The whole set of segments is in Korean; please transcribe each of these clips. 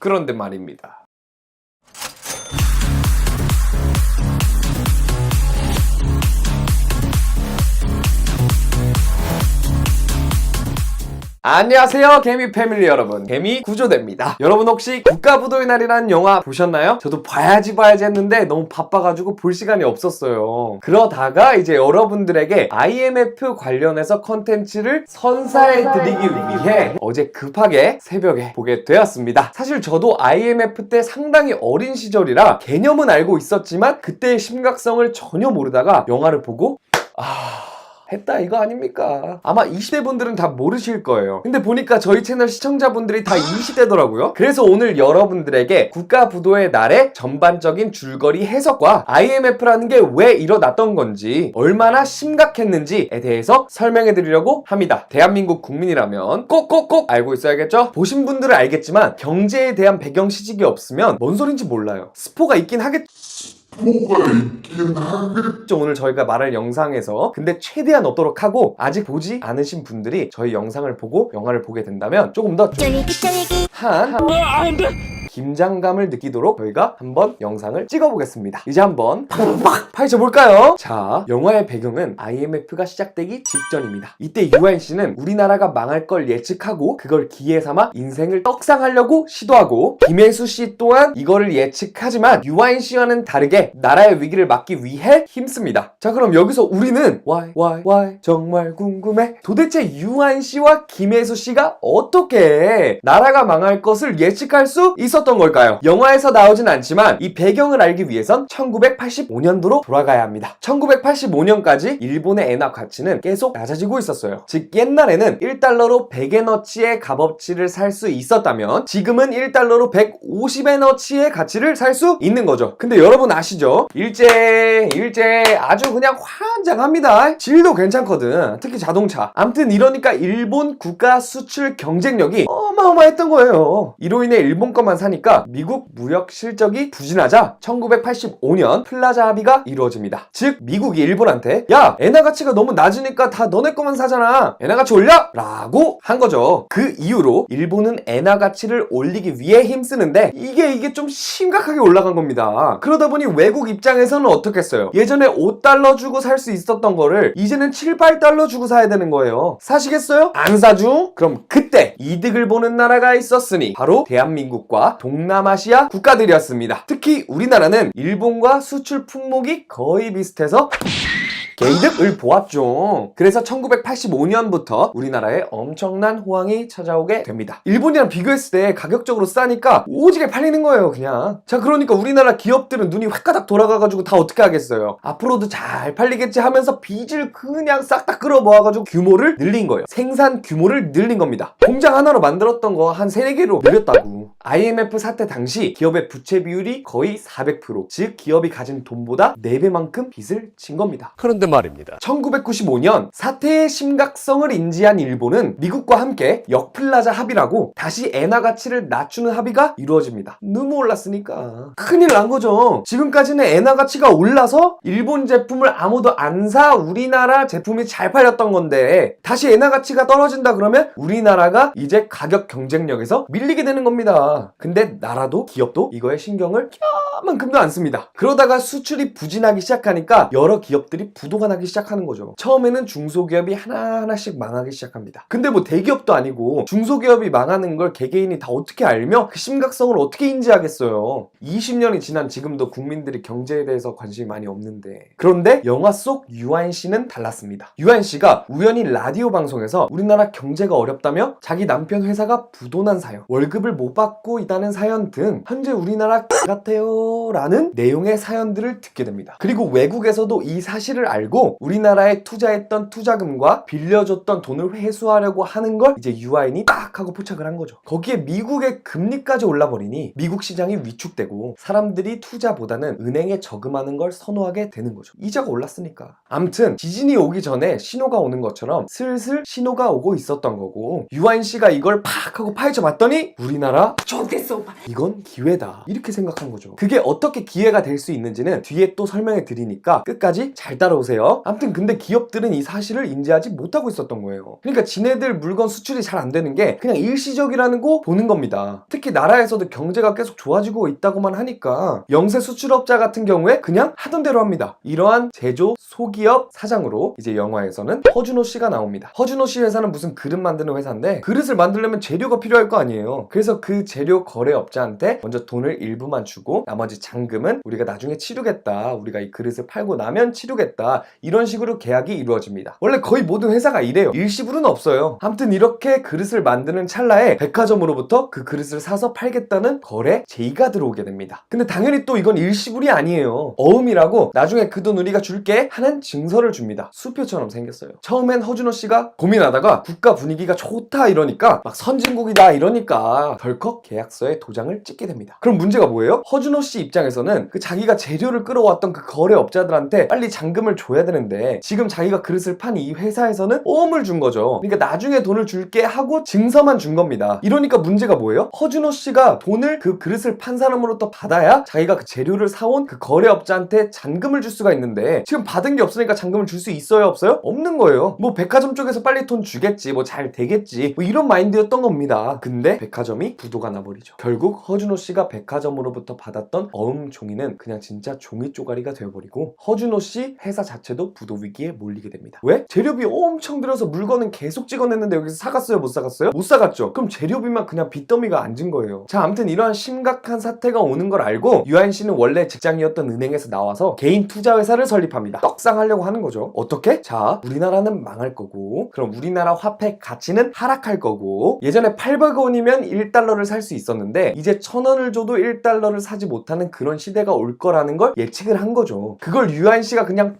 그런데 말입니다. 안녕하세요, 개미 패밀리 여러분, 개미 구조대입니다. 여러분 혹시 국가부도의 날이라는 영화 보셨나요? 저도 봐야지 했는데 너무 바빠가지고 볼 시간이 없었어요. 그러다가 이제 여러분들에게 IMF 관련해서 컨텐츠를 선사해드리기 위해 어제 급하게 새벽에 보게 되었습니다. 사실 저도 IMF 때 상당히 어린 시절이라 개념은 알고 있었지만 그때의 심각성을 전혀 모르다가 영화를 보고 했다 이거 아닙니까? 아마 20대 분들은 다 모르실 거예요. 근데 보니까 저희 채널 시청자분들이 다 20대더라고요. 그래서 오늘 여러분들에게 국가부도의 날의 전반적인 줄거리 해석과 IMF라는 게 왜 일어났던 건지 얼마나 심각했는지에 대해서 설명해 드리려고 합니다. 대한민국 국민이라면 꼭꼭꼭 알고 있어야겠죠? 보신 분들은 알겠지만 경제에 대한 배경 시직이 없으면 뭔 소린지 몰라요. 스포가 있긴 하겠죠. 오늘 저희가 말할 영상에서 근데 최대한 없도록 하고 아직 보지 않으신 분들이 저희 영상을 보고 영화를 보게 된다면 조금 더 긴장감을 느끼도록 저희가 한번 영상을 찍어보겠습니다. 이제 한번 파헤쳐볼까요? 자, 영화의 배경은 IMF가 시작되기 직전입니다. 이때 유아인씨는 우리나라가 망할 걸 예측하고 그걸 기회 삼아 인생을 떡상하려고 시도하고, 김혜수씨 또한 이거를 예측하지만 유아인씨와는 다르게 나라의 위기를 막기 위해 힘씁니다. 자, 그럼 여기서 우리는 why 정말 궁금해. 도대체 유아인씨와 김혜수씨가 어떻게 나라가 망할 것을 예측할 수 있었던 걸까요? 영화에서 나오진 않지만 이 배경을 알기 위해선 1985년도로 돌아가야 합니다. 1985년까지 일본의 엔화 가치는 계속 낮아지고 있었어요. 즉 옛날에는 1달러로 100에너치의 값어치를 살 수 있었다면 지금은 1달러로 150에너치의 가치를 살 수 있는 거죠. 근데 여러분 아시죠? 일제 아주 그냥 환장합니다. 질도 괜찮거든. 특히 자동차. 암튼 이러니까 일본 국가 수출 경쟁력이 어마어마했던 거예요. 이로 인해 일본 것만 사니까 미국 무역 실적이 부진하자 1985년 플라자 합의가 이루어집니다. 즉 미국이 일본한테 야, 엔화 가치가 너무 낮으니까 다 너네 것만 사잖아. 엔화 가치 올려! 라고 한 거죠. 그 이후로 일본은 엔화 가치를 올리기 위해 힘쓰는데 이게 좀 심각하게 올라간 겁니다. 그러다 보니 외국 입장에서는 어떻겠어요? 예전에 5달러 주고 살 수 있었던 거를 이제는 7, 8달러 주고 사야 되는 거예요. 사시겠어요? 안 사죠? 그럼 그때 이득을 보는 나라가 있었으니 바로 대한민국과 동남아시아 국가들이었습니다. 특히 우리나라는 일본과 수출 품목이 거의 비슷해서 개이득을 보았죠. 그래서 1985년부터 우리나라에 엄청난 호황이 찾아오게 됩니다. 일본이랑 비교했을 때 가격적으로 싸니까 오지게 팔리는 거예요, 그냥. 자, 그러니까 우리나라 기업들은 눈이 획가닥 돌아가가지고 다 어떻게 하겠어요. 앞으로도 잘 팔리겠지 하면서 빚을 그냥 싹 다 끌어모아가지고 규모를 늘린 거예요. 생산 규모를 늘린 겁니다. 공장 하나로 만들었던 거 한 3, 4개로 늘렸다고. IMF 사태 당시 기업의 부채 비율이 거의 400%, 즉 기업이 가진 돈보다 4배만큼 빚을 진 겁니다. 그런데 말입니다. 1995년 사태의 심각성을 인지한 일본은 미국과 함께 역플라자 합의라고 다시 엔화 가치를 낮추는 합의가 이루어집니다. 너무 올랐으니까 큰일 난 거죠. 지금까지는 엔화 가치가 올라서 일본 제품을 아무도 안 사 우리나라 제품이 잘 팔렸던 건데 다시 엔화 가치가 떨어진다 그러면 우리나라가 이제 가격 경쟁력에서 밀리게 되는 겁니다. 근데 나라도 기업도 이거에 신경을 껴만큼도 안 씁니다. 그러다가 수출이 부진하기 시작하니까 여러 기업들이 부도가 나기 시작하는 거죠. 처음에는 중소기업이 하나하나씩 망하기 시작합니다. 근데 뭐 대기업도 아니고 중소기업이 망하는 걸 개개인이 다 어떻게 알며 그 심각성을 어떻게 인지하겠어요. 20년이 지난 지금도 국민들이 경제에 대해서 관심이 많이 없는데, 그런데 영화 속 유아인씨는 달랐습니다. 유아인씨가 우연히 라디오 방송에서 우리나라 경제가 어렵다며 자기 남편 회사가 부도난 사연, 월급을 못 받고 있다는 사연 등 현재 우리나라 같아요 라는 내용의 사연들을 듣게 됩니다. 그리고 외국에서도 이 사실을 알고 우리나라에 투자했던 투자금과 빌려줬던 돈을 회수하려고 하는 걸 이제 유아인이 딱 하고 포착을 한 거죠. 거기에 미국의 금리까지 올라버리니 미국 시장이 위축되고 사람들이 투자보다는 은행에 저금하는 걸 선호하게 되는 거죠. 이자가 올랐으니까. 암튼 지진이 오기 전에 신호가 오는 것처럼 슬슬 신호가 오고 있었던 거고, 유아인씨가 이걸 팍 하고 파헤쳐 봤더니 우리나라 좋겠어 오빠, 이건 기회다, 이렇게 생각한 거죠. 그게 어떻게 기회가 될 수 있는지는 뒤에 또 설명해 드리니까 끝까지 잘 따라오세요. 보세요. 아무튼 근데 기업들은 이 사실을 인지하지 못하고 있었던 거예요. 그러니까 지네들 물건 수출이 잘 안 되는 게 그냥 일시적이라는 거 보는 겁니다. 특히 나라에서도 경제가 계속 좋아지고 있다고만 하니까 영세 수출업자 같은 경우에 그냥 하던 대로 합니다. 이러한 제조 소기업 사장으로 이제 영화에서는 허준호 씨가 나옵니다. 허준호 씨 회사는 무슨 그릇 만드는 회사인데 그릇을 만들려면 재료가 필요할 거 아니에요. 그래서 그 재료 거래업자한테 먼저 돈을 일부만 주고 나머지 잔금은 우리가 나중에 치르겠다. 우리가 이 그릇을 팔고 나면 치르겠다. 이런 식으로 계약이 이루어집니다. 원래 거의 모든 회사가 이래요. 일시불은 없어요. 아무튼 이렇게 그릇을 만드는 찰나에 백화점으로부터 그 그릇을 사서 팔겠다는 거래 제의가 들어오게 됩니다. 근데 당연히 또 이건 일시불이 아니에요. 어음이라고 나중에 그 돈 우리가 줄게 하는 증서를 줍니다. 수표처럼 생겼어요. 처음엔 허준호 씨가 고민하다가 국가 분위기가 좋다 이러니까 막 선진국이다 이러니까 덜컥 계약서에 도장을 찍게 됩니다. 그럼 문제가 뭐예요? 허준호 씨 입장에서는 그 자기가 재료를 끌어왔던 그 거래업자들한테 빨리 잔금을 줘야 되는데 지금 자기가 그릇을 판 이 회사에서는 어음을 준 거죠. 그러니까 나중에 돈을 줄게 하고 증서만 준 겁니다. 이러니까 문제가 뭐예요? 허준호 씨가 돈을 그 그릇을 판 사람으로부터 받아야 자기가 그 재료를 사온 그 거래업자한테 잔금을 줄 수가 있는데 지금 받은 게 없으니까 잔금을 줄 수 있어요 없어요? 없는 거예요. 뭐 백화점 쪽에서 빨리 돈 주겠지 뭐 잘 되겠지 뭐 이런 마인드였던 겁니다. 근데 백화점이 부도가 나버리죠. 결국 허준호 씨가 백화점으로부터 받았던 어음 종이는 그냥 진짜 종이 쪼가리가 되어버리고 허준호 씨 회사 자체도 부도 위기에 몰리게 됩니다. 왜? 재료비 엄청 들어서 물건은 계속 찍어냈는데 여기서 사갔어요 못 사갔어요? 못 사갔죠. 그럼 재료비만 그냥 빚더미가 앉은 거예요. 자 아무튼 이러한 심각한 사태가 오는 걸 알고 유한 씨는 원래 직장이었던 은행에서 나와서 개인 투자 회사를 설립합니다. 떡상하려고 하는 거죠. 어떻게? 자 우리나라는 망할 거고 그럼 우리나라 화폐 가치는 하락할 거고 예전에 800원이면 1달러를 살 수 있었는데 이제 1000원을 줘도 1달러를 사지 못하는 그런 시대가 올 거라는 걸 예측을 한 거죠. 그걸 유한 씨가 그냥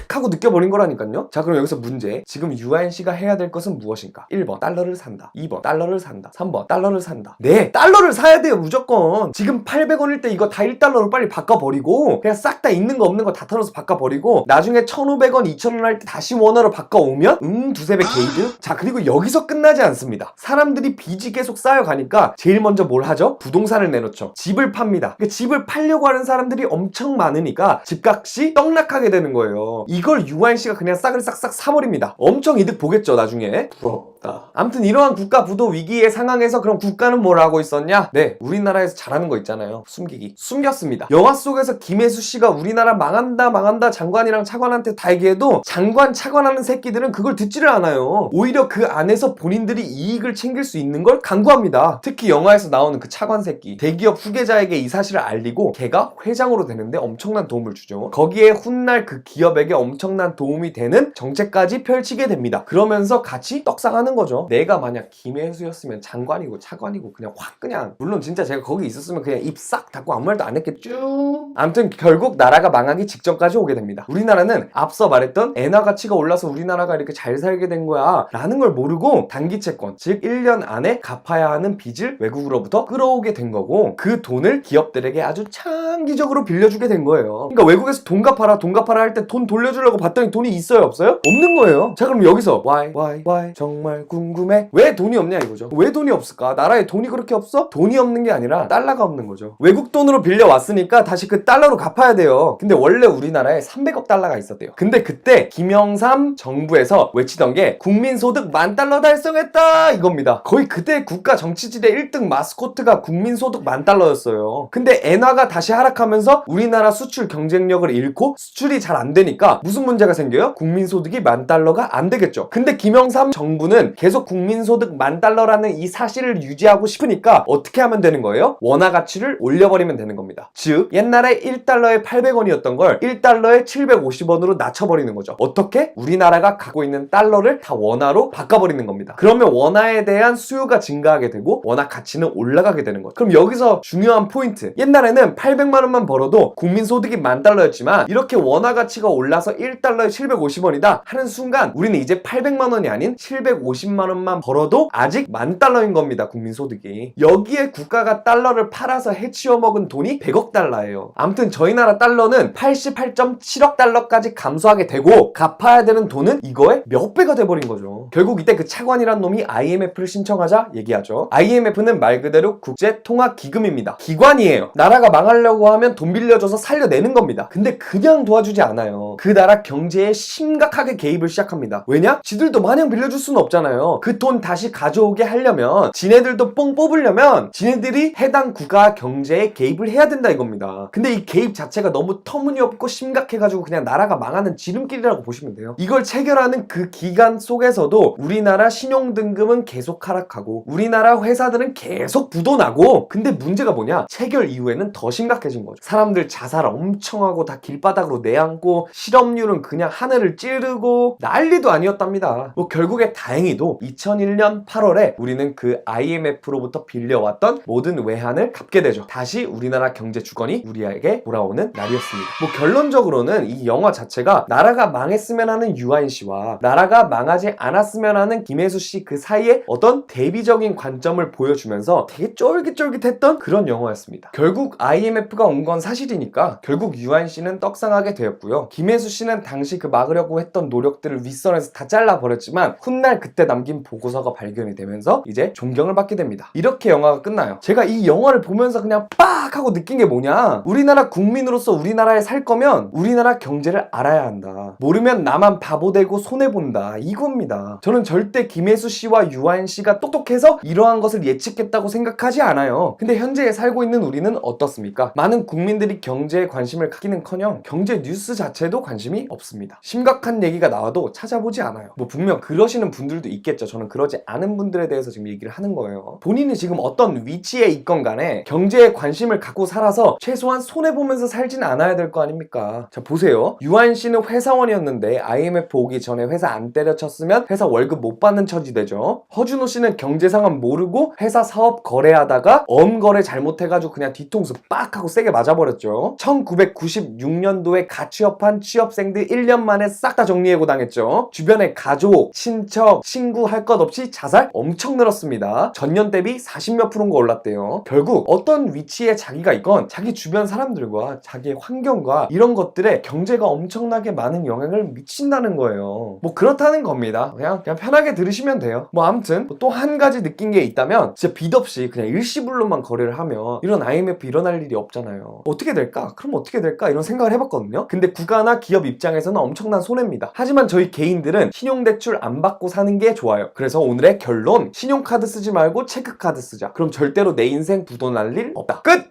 하고 느껴버린 거라니까요. 자 그럼 여기서 문제. 지금 유한 씨가 해야 될 것은 무엇인가? 1번 달러를 산다. 2번 달러를 산다. 3번 달러를 산다. 네 달러를 사야 돼요 무조건. 지금 800원일 때 이거 다 1달러로 빨리 바꿔버리고 그냥 싹 다 있는 거 없는 거 다 털어서 바꿔버리고 나중에 1500원 2000원 할 때 다시 원화로 바꿔오면 두세 배 게이드? 자 그리고 여기서 끝나지 않습니다. 사람들이 빚이 계속 쌓여가니까 제일 먼저 뭘 하죠? 부동산을 내놓죠. 집을 팝니다. 그러니까 집을 팔려고 하는 사람들이 엄청 많으니까 집값이 떡락하게 되는 거예요. 이걸 유한 씨가 그냥 싹을 싹싹 사버립니다. 엄청 이득 보겠죠 나중에. 부럽다. 아무튼 이러한 국가 부도 위기의 상황에서 그럼 국가는 뭘 하고 있었냐? 네 우리나라에서 잘하는 거 있잖아요. 숨기기. 숨겼습니다. 영화 속에서 김혜수 씨가 우리나라 망한다 망한다 장관이랑 차관한테 다 얘기해도 장관 차관하는 새끼들은 그걸 듣지를 않아요. 오히려 그 안에서 본인들이 이익을 챙길 수 있는 걸 강구합니다. 특히 영화에서 나오는 그 차관 새끼 대기업 후계자에게 이 사실을 알리고 걔가 회장으로 되는데 엄청난 도움을 주죠. 거기에 훗날 그 기업에게 엄청난 도움이 되는 정책까지 펼치게 됩니다. 그러면서 같이 떡상하는 거죠. 내가 만약 김혜수였으면 장관이고 차관이고 그냥 확 그냥 물론 진짜 제가 거기 있었으면 그냥 입 싹 닫고 아무 말도 안 했겠죠. 아무튼 결국 나라가 망하기 직전까지 오게 됩니다. 우리나라는 앞서 말했던 엔화 가치가 올라서 우리나라가 이렇게 잘 살게 된 거야 라는 걸 모르고 단기 채권 즉 1년 안에 갚아야 하는 빚을 외국으로부터 끌어오게 된 거고 그 돈을 기업들에게 아주 장기적으로 빌려주게 된 거예요. 그러니까 외국에서 돈 갚아라 할 때 돈 돌려주려고 봤더니 돈이 있어요 없어요? 없는 거예요. 자 그럼 여기서 why 정말 궁금해 왜 돈이 없냐 이거죠. 왜 돈이 없을까? 나라에 돈이 그렇게 없어? 돈이 없는 게 아니라 달러가 없는 거죠. 외국 돈으로 빌려왔으니까 다시 그 달러로 갚아야 돼요. 근데 원래 우리나라에 300억 달러가 있었대요. 근데 그때 김영삼 정부에서 외치던 게 국민소득 10,000달러 달성했다 이겁니다. 거의 그때 국가 정치지대 1등 마스코트가 국민소득 10,000달러였어요. 근데 엔화가 다시 하락하면서 우리나라 수출 경쟁력을 잃고 수출이 잘 안 되니까 무슨 문제가 생겨요? 국민소득이 10,000달러가 안 되겠죠. 근데 김영삼 정부는 계속 국민소득 10,000달러라는 이 사실을 유지하고 싶으니까 어떻게 하면 되는 거예요? 원화 가치를 올려버리면 되는 겁니다. 즉 옛날에 1달러에 800원이었던 걸 1달러에 750원으로 낮춰버리는 거죠. 어떻게? 우리나라가 갖고 있는 달러를 다 원화로 바꿔버리는 겁니다. 그러면 원화에 대한 수요가 증가하게 되고 원화 가치는 올라가게 되는 거죠. 그럼 여기서 중요한 포인트. 옛날에는 800만 원만 벌어도 국민소득이 10,000달러였지만 이렇게 원화 가치가 올라서 1달러에 750원이다 하는 순간 우리는 이제 800만 원이 아닌 750 50만 원만 벌어도 아직 10,000달러인 겁니다. 국민소득이. 여기에 국가가 달러를 팔아서 해치워 먹은 돈이 100억 달러예요. 아무튼 저희 나라 달러는 88.7억 달러까지 감소하게 되고 갚아야 되는 돈은 이거에 몇 배가 돼버린 거죠. 결국 이때 그 차관이란 놈이 IMF를 신청하자 얘기하죠. IMF는 말 그대로 국제통화기금입니다. 기관이에요. 나라가 망하려고 하면 돈 빌려줘서 살려내는 겁니다. 근데 그냥 도와주지 않아요. 그 나라 경제에 심각하게 개입을 시작합니다. 왜냐? 지들도 마냥 빌려줄 수는 없잖아요. 그 돈 다시 가져오게 하려면 지네들도 뽕 뽑으려면 지네들이 해당 국가 경제에 개입을 해야 된다 이겁니다. 근데 이 개입 자체가 너무 터무니없고 심각해가지고 그냥 나라가 망하는 지름길이라고 보시면 돼요. 이걸 체결하는 그 기간 속에서도 우리나라 신용등급은 계속 하락하고 우리나라 회사들은 계속 부도나고, 근데 문제가 뭐냐? 체결 이후에는 더 심각해진 거죠. 사람들 자살 엄청 하고 다 길바닥으로 내앉고 실업률은 그냥 하늘을 찌르고 난리도 아니었답니다. 뭐 결국에 다행히도 2001년 8월에 우리는 그 IMF로부터 빌려왔던 모든 외환을 갚게 되죠. 다시 우리나라 경제 주권이 우리에게 돌아오는 날이었습니다. 뭐 결론적으로는 이 영화 자체가 나라가 망했으면 하는 유아인 씨와 나라가 망하지 않았으면 하는 김혜수 씨 그 사이에 어떤 대비적인 관점을 보여주면서 되게 쫄깃쫄깃했던 그런 영화였습니다. 결국 IMF가 온 건 사실이니까 결국 유아인 씨는 떡상하게 되었고요. 김혜수 씨는 당시 그 막으려고 했던 노력들을 윗선에서 다 잘라버렸지만 훗날 그때 남긴 보고서가 발견이 되면서 이제 존경을 받게 됩니다. 이렇게 영화가 끝나요. 제가 이 영화를 보면서 그냥 빡 하고 느낀 게 뭐냐, 우리나라 국민으로서 우리나라에 살 거면 우리나라 경제를 알아야 한다. 모르면 나만 바보 되고 손해본다, 이겁니다. 저는 절대 김혜수 씨와 유아인 씨가 똑똑해서 이러한 것을 예측했다고 생각하지 않아요. 근데 현재에 살고 있는 우리는 어떻습니까? 많은 국민들이 경제에 관심을 갖기는커녕 경제 뉴스 자체도 관심이 없습니다. 심각한 얘기가 나와도 찾아보지 않아요. 뭐 분명 그러시는 분들도 있겠죠. 저는 그러지 않은 분들에 대해서 지금 얘기를 하는 거예요. 본인이 지금 어떤 위치에 있건 간에 경제에 관심을 갖고 살아서 최소한 손해보면서 살진 않아야 될 거 아닙니까? 자, 보세요. 유아인 씨는 회사원이었는데 IMF 오기 전에 회사 안 때려쳤으면 회사 월급 못 받는 처지 되죠. 허준호 씨는 경제 상황 모르고 회사 사업 거래하다가 엄거래 잘못해가지고 그냥 뒤통수 빡 하고 세게 맞아버렸죠. 1996년도에 갓 취업한 취업생들 1년 만에 싹 다 정리해고 당했죠. 주변에 가족, 친척, 친구 할 것 없이 자살 엄청 늘었습니다. 전년 대비 40몇 %가 올랐대요. 결국 어떤 위치에 자기가 있건 자기 주변 사람들과 자기의 환경과 이런 것들에 경제가 엄청나게 많은 영향을 미친다는 거예요. 뭐 그렇다는 겁니다. 그냥 편하게 들으시면 돼요. 뭐 아무튼 또 한 가지 느낀 게 있다면 진짜 빚 없이 그냥 일시불로만 거래를 하면 이런 IMF 일어날 일이 없잖아요. 어떻게 될까? 그럼 어떻게 될까? 이런 생각을 해봤거든요. 근데 국가나 기업 입장에서는 엄청난 손해입니다. 하지만 저희 개인들은 신용대출 안 받고 사는 게 좋아요. 그래서 오늘의 결론, 신용카드 쓰지 말고 체크카드 쓰자. 그럼 절대로 내 인생 부도 날 일 없다. 끝!